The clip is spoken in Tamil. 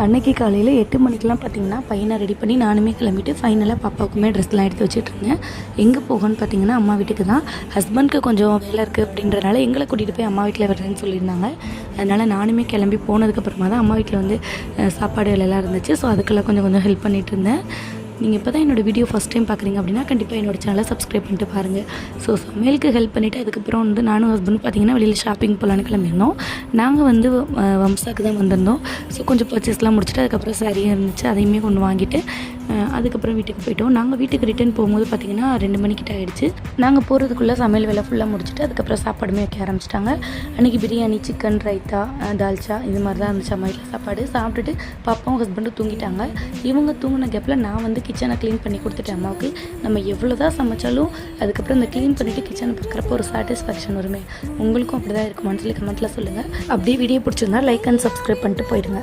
அன்னைக்கு காலையில் 8 மணிக்கெலாம் பார்த்திங்கன்னா பையனை ரெடி பண்ணி நானுமே கிளம்பிட்டு ஃபைனலாக பாப்பாவுக்குமே ட்ரெஸ்லாம் எடுத்து வச்சுட்ருந்தேன். எங்கே போகணும்னு பார்த்திங்கன்னா அம்மா வீட்டுக்கு தான். ஹஸ்பண்ட்க்கு கொஞ்சம் வேலை இருக்குது அப்படின்றனால எங்களை கூட்டிகிட்டு போய் அம்மா வீட்டில் விடுறேன்னு சொல்லியிருந்தாங்க. அதனால் நானுமே கிளம்பி போனதுக்கப்புறமா தான் அம்மா வீட்டில் வந்து சாப்பாடு வேலையெல்லாம் இருந்துச்சு. ஸோ அதுக்கெல்லாம் கொஞ்சம் ஹெல்ப் பண்ணிகிட்டு இருந்தேன். நீங்கள் இப்போ தான் என்னோடய வீடியோ ஃபஸ்ட் டைம் பார்க்குறீங்க அப்படின்னா கண்டிப்பாக என்னோடய சேனலை சப்ஸ்கிரைப் பண்ணிட்டு பாருங்கள். ஸோ சமையலுக்கு ஹெல்ப் பண்ணிவிட்டு அதுக்கப்புறம் வந்து நானும் ஹஸ்பண்டும் பார்த்திங்கன்னா வெளியில் ஷாப்பிங் போகலான்னு கிளம்பியிருந்தோம். நாங்கள் வந்து வம்சாக்கு தான் வந்திருந்தோம். ஸோ கொஞ்சம் பர்ச்சேஸ்லாம் முடிச்சுட்டு அதுக்கப்புறம் சாரியும் இருந்துச்சு, அதையுமே கொண்டு வாங்கிட்டு அதுக்கப்புறம் வீட்டுக்கு போயிட்டோம். நாங்கள் வீட்டுக்கு ரிட்டர்ன் போகும்போது பார்த்திங்கன்னா 2 மணிக்கிட்ட ஆகிடுச்சு. நாங்கள் போகிறதுக்குள்ளே சமையல் வேலை ஃபுல்லாக முடிச்சுட்டு அதுக்கப்புறம் சாப்பாடுமே வைக்க ஆரம்பிச்சிட்டாங்க. அன்றைக்கி பிரியாணி, சிக்கன், ரைத்தா, தால்ச்சா இது மாதிரி தான் இருந்துச்சு அம்மா வீட்டில் சாப்பாடு. சாப்பிட்டுட்டு பாப்பாவும் ஹஸ்பண்டும் தூங்கிட்டாங்க. இவங்க தூங்கின கேப்பில் நான் வந்து கிச்சனை க்ளீன் பண்ணி கொடுத்துட்டேன் அம்மாவுக்கு. நம்ம எவ்வளோ தான் சமைச்சாலும் அதுக்கப்புறம் இந்த க்ளீன் பண்ணிவிட்டு கிச்சனை பார்க்குறப்போ ஒரு சாட்டிஸ்ஃபேக்ஷன் வருமே. உங்களுக்கும் அப்படி தான் இருக்குமான்னு சொல்லி கமெண்ட்டில் சொல்லுங்கள். அப்படியே வீடியோ பிடிச்சிருந்தா லைக் அண்ட் சப்ஸ்கிரைப் பண்ணிட்டு போயிடுங்க.